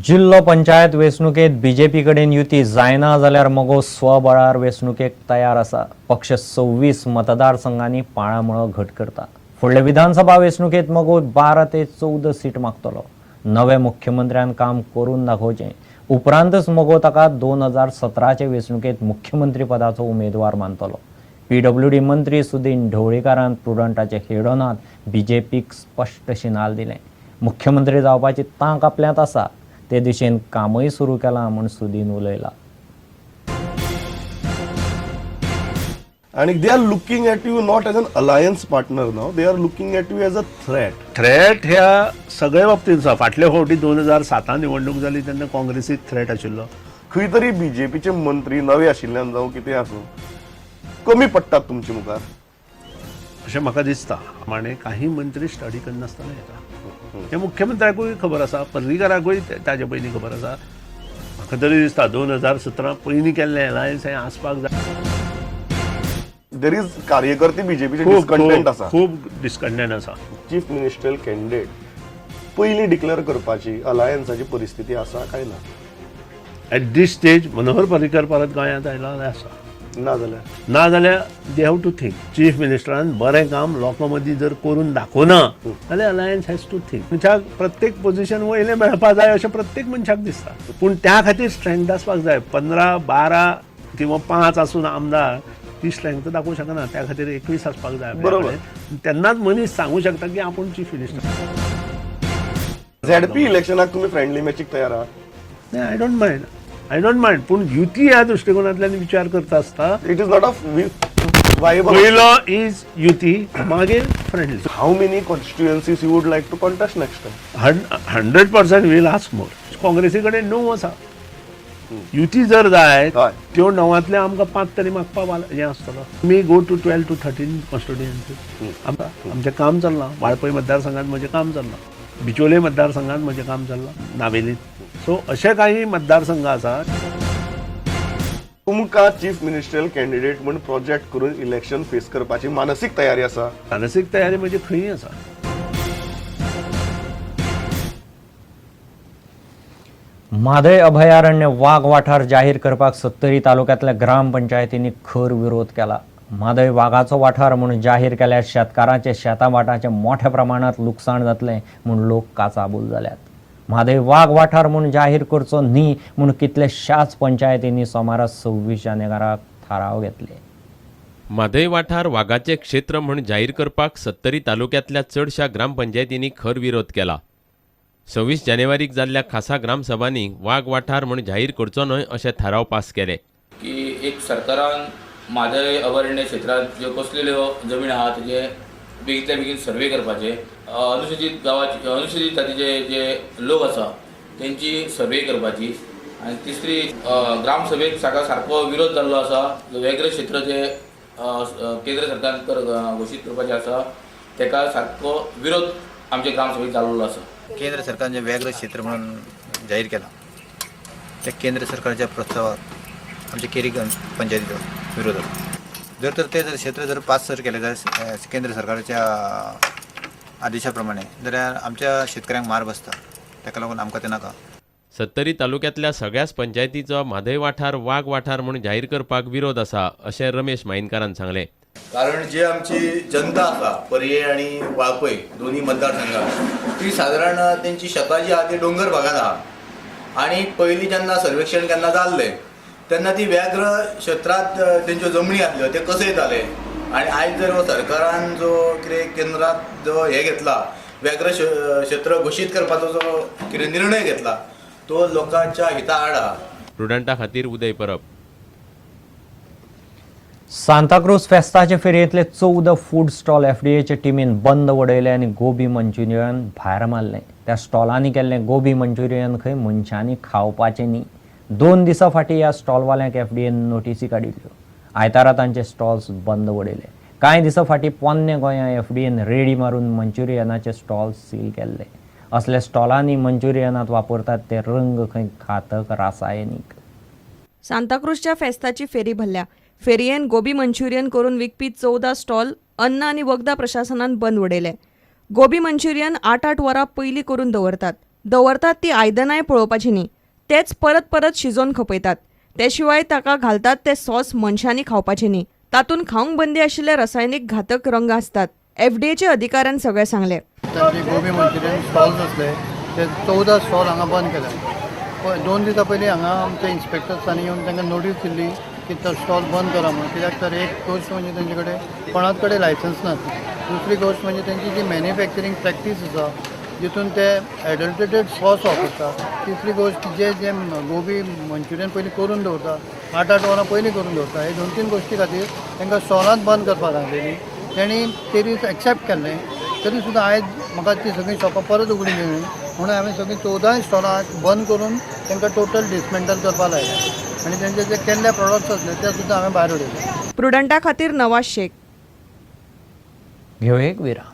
जिल्हा पंचायत वेंचणुकेत बीजेपी कडेन युती जायना जाल्यार मगो स्वबळार वेंचणुकेक तयार आसा. पक्ष 26 मतदारसंघांनी पाळामुळो घट करता. फुडले विधानसभा वेंचणुकेत मगो 12 ते 14 सीट मागतलो. नवे मुख्यमंत्र्यान काम करून दाखोवचें. उपरांतच मगो ताका 2017 चे वेंचणुकेत मुख्यमंत्री पदाचो उमेदवार मानतलो. पीडब्ल्यूडी मंत्री सुदीन ढवळीकारान प्रुडंटाचे हेडोनात बीजेपीक स्पश्ट शिनाल दिलें. मुख्यमंत्री जावपाची तांक आपल्यात आसा. ते दिशेन कामय सुरू केलां म्हूण Sudin उलयला. And they are looking at you not as an alliance partner now, they are looking at you as a threat. Threat ह्या सगळ्या बाबतींत आसा. फाटल्या फावटी 2007 निवडणूक जाली तेन्ना काँग्रेसीक थ्रेट आशिल्लो. खंय तरी बीजेपीचे मंत्री नवे आशिल्ल्यान जावं कितें आसूं कमी पडटात तुमचे मुखार अशें म्हाका दिसता. माणे काही मंत्री स्टडी करनासतना येता. हे मुख्यमंत्र्याकूय खबर आसा, पर्रीकाराकूय ताजे पयलीं खबर आसा. म्हाका तरी दिसता 2017 पयलीं केल्लें अलायन्स हें आसपाक जाय. देर इज कार्यकर्ते बीजेपीचे डिस्कंटेंट आसा. खूब डिस्कंटेंट आसा. चीफ मिनिस्टरीयल कॅन्डिडेट पयलीं डिक्लेअर करपाची अलायन्साची परिस्थिती आसा काय ना? At this stage Manohar Parrikar परत गोंयांत आयला जाल्यार आसा. ना जाल्यार they have to think. Chief मिनिस्टरान बरें काम लोकां मदीं जर करून दाखोवना जाल्यार अलायन्स हॅज टू थिंक. मनशाक प्रत्येक पोझिशन वयलें मेळपाक जाय अशें प्रत्येक मनशाक दिसता. पूण त्या खातीर स्ट्रेंथ आसपाक जाय. 15, 12 किंवा 5 आसून आमदार ती स्ट्रेंथ दाखोवंक शकना. त्या खातीर 21 आसपाक जाय. बरोबर. तेन्नाच मनीस सांगूं शकता की आपूण चीफ मिनिस्टर. झेडपी इलेक्शनाक तुमी फ्रेंडली मॅचीक तयार आहात? I don't mind. पूण युती ह्या दृश्टिकोनांतल्यान विचार करता आसता. It is not of viable. पयलो इज युती, मागीर friendly. How many constituencies you would like to contest next time? 100% will ask more. काँग्रेसी कडेन 9 आसा. युती जर जाय त्यो 9तले आमकां 5 तरी मागपाक हें आसतलो. मी गो टू 12 to 13 कॉन्स्टिट्युएन्सी. आमचें काम चल्लां. वाळपय मतदारसंघात म्हजें काम चल्लां. बिचोले मतदारसंघात म्हजें काम चल्लां. नावेलीत. सो अशे काही मतदारसंघ आसात. तुमकां चीफ मिनिस्टरीयल कॅन्डिडेट म्हूण प्रोजेक्ट करून इलेक्शन फेस करपाची मानसीक तयारी आसा? मानसीक तयारी म्हणजे खंय आसा. म्हादय अभयारण्य वाघ वाठार जाहीर करपाक 70 तालुक्यांतल्या ग्रामपंचायतींनी खर विरोध केला. म्हादय वाघाचो वाठार म्हणून जाहीर केल्यार शेतकारांचे शेतावाटाचे मोठ्या प्रमाणात लुकसाण जातलें म्हूण लोक काचाबूल जाल्यात. म्हादय वाघ वाठार म्हणून जाहीर करचो न्ही म्हूण कितल्याशाच पंचायतींनी सोमारा 26 जानेवाराक थाराव घेतले. म्हादय वाठार वाघाचे क्षेत्र म्हूण जाहीर करपाक 70 तालुक्यांतल्या चडशा ग्रामपंचायतींनी खर विरोध केला. 26 जानेवारीक जाल्ल्या खासा ग्रामसभांनी वाघ वाठार म्हूण जाहीर करचो न्हय अशे थाराव पास केले. की एक सरकारान म्हादय अभयारण्य क्षेत्रांत ज्यो कसलेल्यो जमीन आहा तेजे बेगींतल्या बेगीन सर्वे करपाचे. अनुसूचित जातीचे जे लोक आसा तेंची सर्वे करपाची. आनी तिसरी ग्रामसभेक सारको विरोध जाल्लो आसा. वेगळे क्षेत्र जे केंद्र सरकारान घोशीत करपाचे आसा तेका सारको विरोध आमच्या ग्रामसभेक जाल्लो आसा. केंद्र सरकारने वेगळं क्षेत्र म्हणून जाहीर केला. त्या केंद्र सरकारच्या प्रस्तावाक आमच्या केरी पंचायतीचो विरोध आसा. जर ते क्षेत्र जर पास केले जाल्यार केंद्र सरकारच्या आदेशाप्रमाणे जाल्यार आमच्या शेतकऱ्यांक मार बसता. ताका लागून आमकां ते नाका. 70 तालुक्यांतल्या सगळ्याच पंचायतीचो म्हादय वाठार वाघ वाठार म्हूण जाहीर करपाक विरोध आसा अशें रमेश मायनकारान सांगलें. कारण जे आमची जनता आसा पर्ये आनी वाळपय दोन्ही मतदारसंघात ती सादारण तेंची शेतां जी आहा ती डोंगर भागात आहा. आनी पयलीं जेन्ना सर्वेक्षण केन्ना जाल्लें तेन्ना ती व्याघ्र क्षेत्रांत तेंच्यो जमनी आसल्यो ते कसयताले. आनी आयज जर सरकारान जो कितें केंद्रांत जो हे घेतला व्याघ्र क्षेत्र घोशीत करपाचो जो कितें निर्णय घेतला तो लोकांच्या हिता आड आहा. प्रुडंटा खातीर उदय परब. सांताक्रूज फेस्ताचे फेरयेंतले 14 फूड स्टॉल एफडीएचे टीमीन बंद उडयले आनी गोबी मंचुरियन भायर मारलें. त्या स्टॉलांनी केल्लें गोबी मंचुरियन खंय मनशांनी खावपाचें न्ही. 2 दिसां फाटीं ह्या स्टॉलवाल्यांक एफडीएन नोटीसी काडिल्ल्यो. आयतारा तांचे स्टॉल्स बंद उडयले. कांय दिसां फाटीं पोन्ने गोंयां एफडीएन रेडी मारून मंचुरियनाचे स्टॉल्स सील केल्ले. असल्या स्टॉलांनी मंचुरियनांत वापरतात ते रंग खंय घातक रासायनीक. सांताक्रूजच्या फेस्ताची फेरी भरल्या. फेरयेन गोबी मंचुरियन करून विकपी 14 स्टॉल अन्न आनी वखदां प्रशासनान बंद उडयले. गोबी मंचुरियन 8-8 वरां पयलीं करून दवरतात. दवरतात ती आयदनांय पळोवपाची न्ही, तेच परत परत शिजोवन खपयतात. ते शिवाय ताका घालतात ते सॉस मनशांनी खावपाचे न्ही. तातूंत खावंक बंदी आशिल्ले रसायनीक घातक रंग आसतात. एफडीएच्या अधिकाऱ्यान सगळें सांगलें. तांचे गोबी मंचुरियन स्टॉल्स असले ते 14 स्टॉल हांगा बंद केले. 2 दिसां पयलीं हांगा आमच्या इन्स्पेक्टर्सांनी येवन तांकां नोटीस दिल्ली की तो स्टॉल बंद करा म्हणून. कित्याक तर एक गोश्ट म्हणजे तेंचे कडेन कोणाच कडेन लायसन्स ना. दुसरी गोश्ट म्हणजे तेंची जी मॅन्युफॅक्चरींग प्रॅक्टीस आसा जितून ते एडल्टेटेड सॉस वापरतात. तिसरी गोश्ट जे गोबी मंचुरियन पयलीं करून दवरता 8 वरां पयलीं करून दवरता. हे 2-3 गोश्टी खातीर तांकां स्टॉलांत बंद करपाक सांगलेली. तेणी ते दीस एक्सेप्ट केल्लें. तरी सुद्दां आयज म्हाका ती सगळीं शॉपां परत उगडून दिली म्हणून हांवें सगळीं 14 स्टॉलां बंद करून तांकां टोटल डिसमेंटल करपाक लायलें आनी तेंचे जे केल्ले प्रॉडक्ट्स आसले ते सुद्दां हांवें भायर उडयले. प्रुडंटा खातीर नवाज शेख. घेऊ एक विराम.